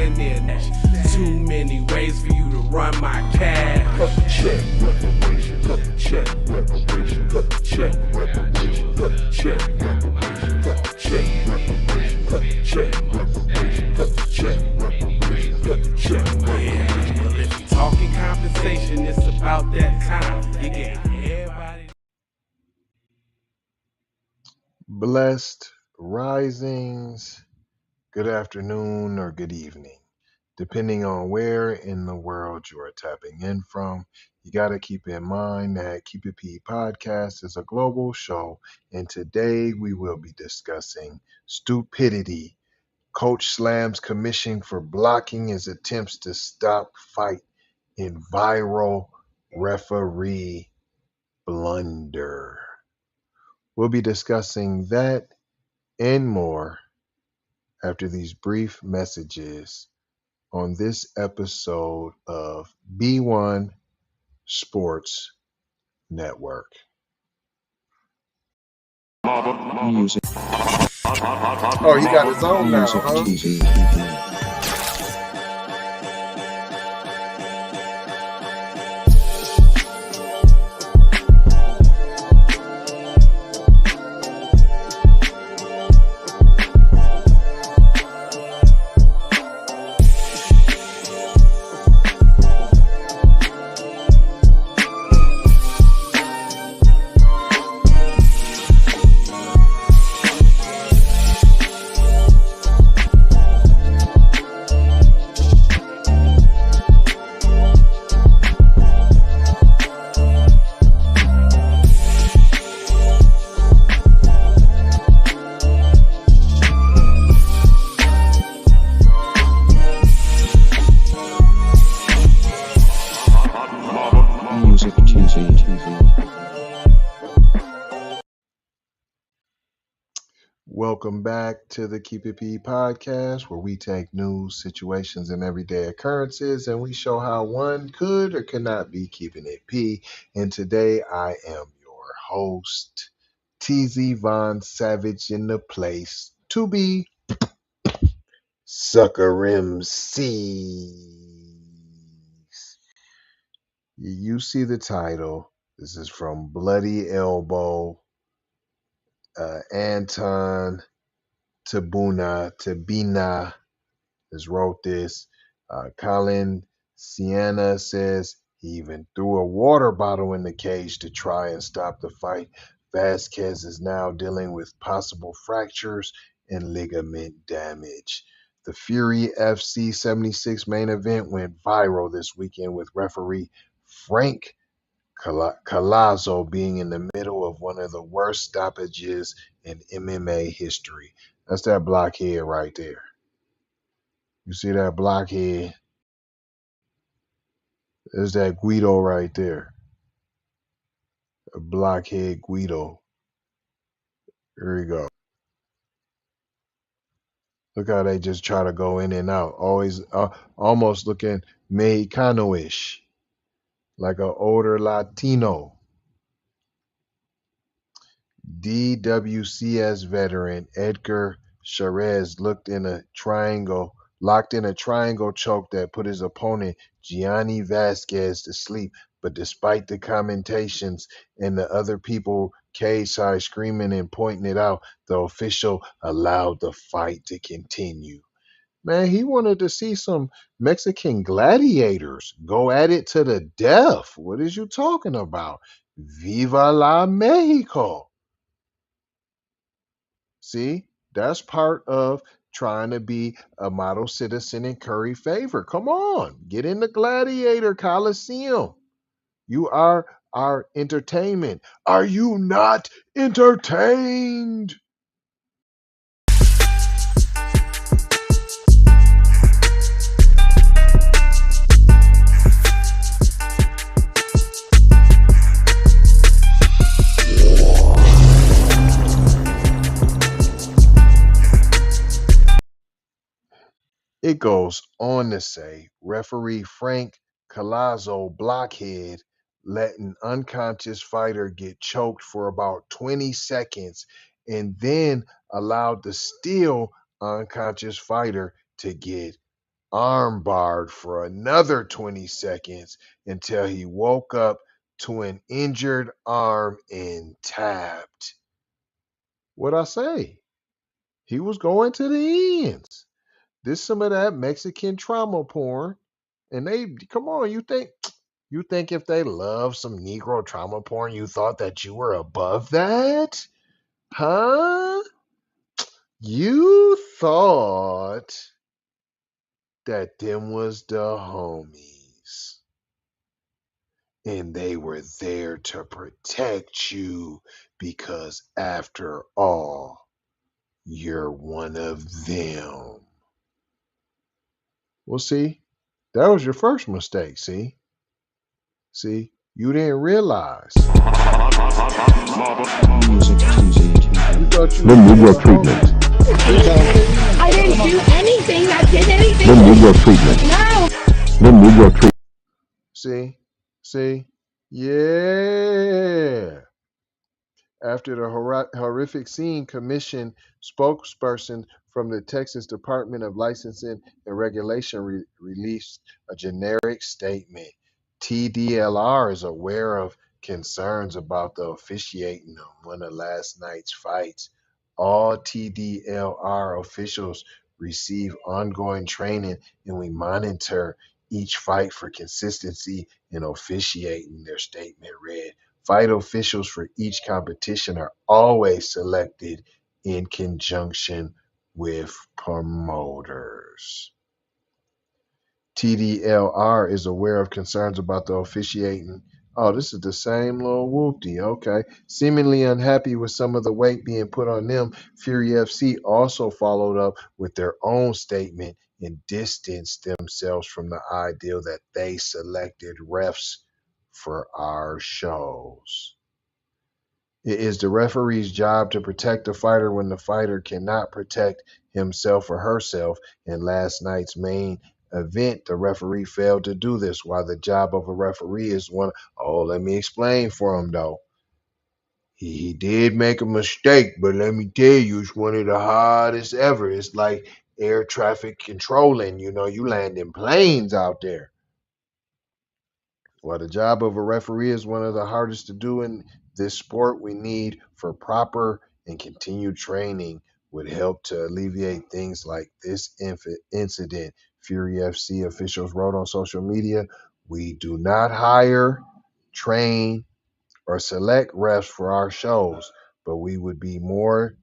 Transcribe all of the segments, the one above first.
and then too many ways for you to run my cash. Check reparation, check reparation, check reparation, check reparation, check reparation, check reparation, check reparation, check reparation. Well, if you talking compensation, it's about that time. You get everybody. Blessed risings, good afternoon or good evening, depending on where in the world you are tapping in from. You got to keep in mind that Keep It P podcast is a global show, and today we will be discussing Stupidity. Coach slams commission for blocking his attempts to stop fight in viral referee blunder. We'll be discussing that and more after these brief messages on this episode of B1 Sports Network. Music. Oh, he got his own now, Music huh? TV. Music TV. Welcome back to the Keep It P podcast, where we take news, situations, and everyday occurrences, and we show how one could or could not be keeping it P. And today I am your host, TZ Von Savage, in the place to be Sucker MCs. You see the title. This is from Bloody Elbow. Anton Tabina has wrote this. Colin Sienna says he even threw a water bottle in the cage to try and stop the fight. Vazquez is now dealing with possible fractures and ligament damage. The Fury FC 76 main event went viral this weekend with referee Frank Collazo being in the middle of one of the worst stoppages in MMA history. That's that blockhead right there. You see that blockhead? There's that Guido right there. A blockhead Guido. Here we go. Look how they just try to go in and out. Always almost looking Mexicano-ish. Like an older Latino. DWCS veteran Edgar Charez locked in a triangle choke that put his opponent Gianni Vazquez to sleep. But despite the commentations and the other people cage side screaming and pointing it out, the official allowed the fight to continue. Man, he wanted to see some Mexican gladiators go at it to the death. What is you talking about? Viva la Mexico. See, that's part of trying to be a model citizen and curry favor. Come on, get in the Gladiator Coliseum. You are our entertainment. Are you not entertained? It goes on to say referee Frank Collazo blockhead let an unconscious fighter get choked for about 20 seconds and then allowed the still unconscious fighter to get arm barred for another 20 seconds until he woke up to an injured arm and tapped. What'd I say? He was going to the ends. This some of that Mexican trauma porn. And they come on, you think if they love some Negro trauma porn, you thought that you were above that? Huh? You thought that them was the homies. And they were there to protect you because after all, you're one of them. Well, see, that was your first mistake, see? See, you didn't realize. Music TV. You thought you Then were you with get the treatment. homies. I didn't do anything that did anything. Then you get treatment. No. Then you get treatment. See, yeah. After the horrific scene, commission spokesperson from the Texas Department of Licensing and Regulation released a generic statement. TDLR is aware of concerns about the officiating of one of last night's fights. All TDLR officials receive ongoing training, and we monitor each fight for consistency in officiating, their statement read. Fight officials for each competition are always selected in conjunction with promoters. TDLR is aware of concerns about the officiating. Oh, this is the same little whoopty. Okay. Seemingly unhappy with some of the weight being put on them, Fury FC also followed up with their own statement and distanced themselves from the ideal that they selected refs for our shows. It is the referee's job to protect the fighter when the fighter cannot protect himself or herself. In last night's main event, the referee failed to do this. While the job of a referee is one, oh, let me explain for him though. He did make a mistake, but let me tell you, it's one of the hardest ever. It's like air traffic controlling. You know, you landing planes out there. While the job of a referee is one of the hardest to do in this sport, we need for proper and continued training would help to alleviate things like this incident. Fury FC officials wrote on social media, "We do not hire, train, or select refs for our shows, but we would be more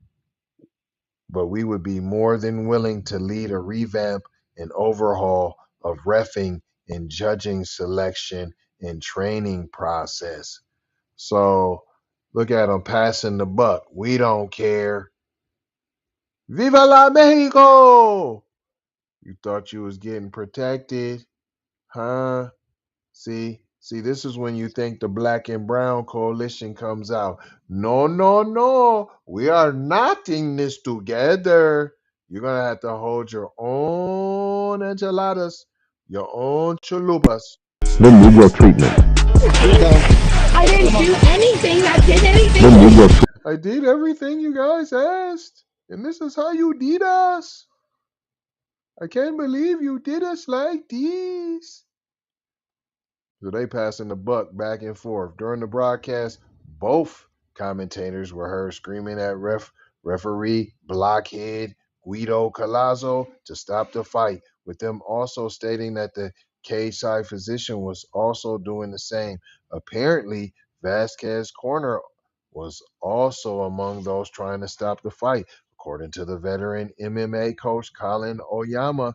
than willing to lead a revamp and overhaul of reffing and judging selection and training process." So look at them passing the buck. We don't care. Viva la Mexico! You thought you was getting protected, huh? See, this is when you think the black and brown coalition comes out. No, no, no. We are not in this together. You're going to have to hold your own enchiladas, your own chalupas. Then you get treatment. I didn't do anything that did anything. Then you get treatment. I did everything you guys asked, and this is how you did us. I can't believe you did us like this. So they passing the buck back and forth. During the broadcast, both commentators were heard screaming at referee blockhead Guido Colazzo to stop the fight, with them also stating that the cage side physician was also doing the same. Apparently, Vazquez corner was also among those trying to stop the fight. According to the veteran MMA coach Colin Oyama,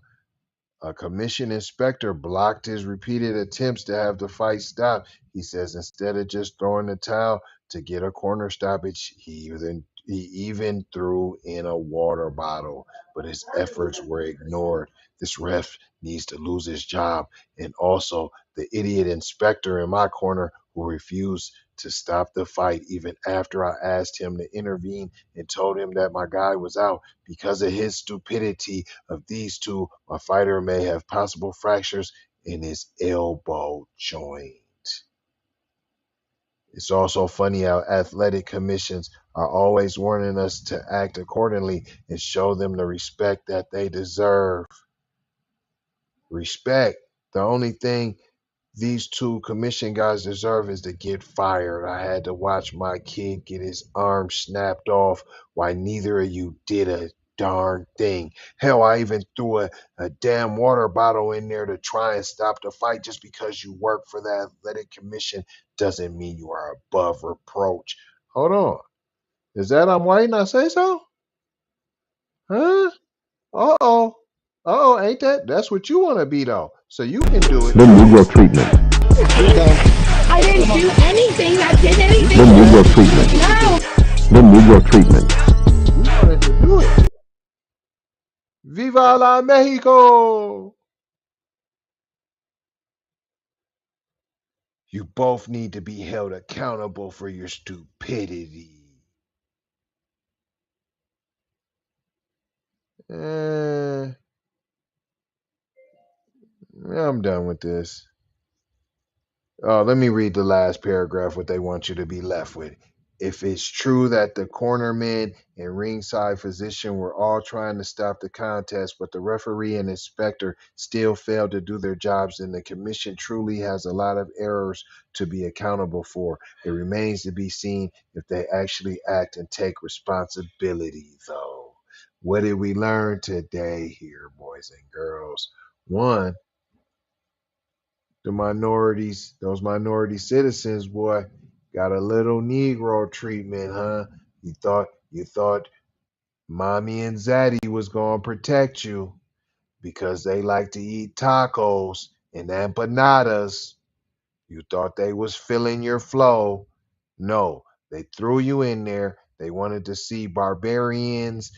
a commission inspector blocked his repeated attempts to have the fight stopped. He says instead of just throwing the towel to get a corner stoppage, he even threw in a water bottle, but his efforts were ignored. This ref needs to lose his job. And also, the idiot inspector in my corner who refused to stop the fight even after I asked him to intervene and told him that my guy was out. Because of his stupidity of these two, my fighter may have possible fractures in his elbow joint. It's also funny how athletic commissions are always warning us to act accordingly and show them the respect that they deserve. Respect. The only thing these two commission guys deserve is to get fired. I had to watch my kid get his arm snapped off while neither of you did a darn thing. Hell, I even threw a damn water bottle in there to try and stop the fight. Just because you work for the athletic commission doesn't mean you are above reproach. Hold on. Is that I'm white and I say so? Huh? Uh-oh. Uh-oh, ain't that's what you want to be though. So you can do it The too. Negro treatment. I didn't do anything that did anything. The Negro treatment. No. The Negro treatment. You wanted to do it. Viva la Mexico! You both need to be held accountable for your stupidity. I'm done with this. Let me read the last paragraph, what they want you to be left with. If it's true that the cornerman and ringside physician were all trying to stop the contest, but the referee and inspector still failed to do their jobs, then the commission truly has a lot of errors to be accountable for. It remains to be seen if they actually act and take responsibility, though. What did we learn today here, boys and girls? One, the minorities, those minority citizens, boy, got a little Negro treatment, huh? You thought mommy and zaddy was gonna protect you because they like to eat tacos and empanadas. You thought they was filling your flow. No, they threw you in there. They wanted to see barbarians,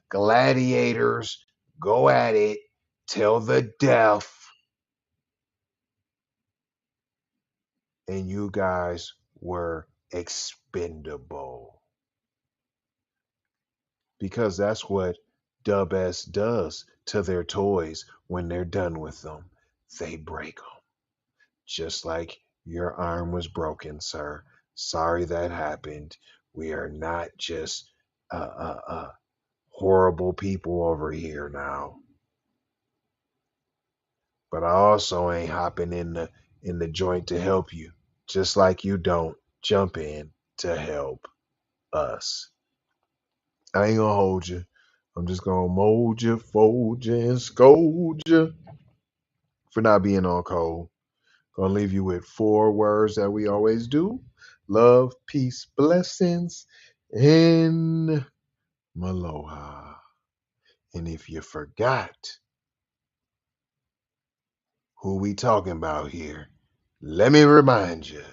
gladiators go at it till the death. And you guys were expendable. Because that's what Dub S does to their toys when they're done with them. They break them. Just like your arm was broken, sir. Sorry that happened. We are not just horrible people over here now. But I also ain't hopping in the joint to help you. Just like you don't jump in to help us. I ain't gonna hold you. I'm just gonna mold you, fold you, and scold you for not being on code. Gonna leave you with 4 words that we always do: love, peace, blessings, and maloha. And if you forgot who we talking about here, let me remind you.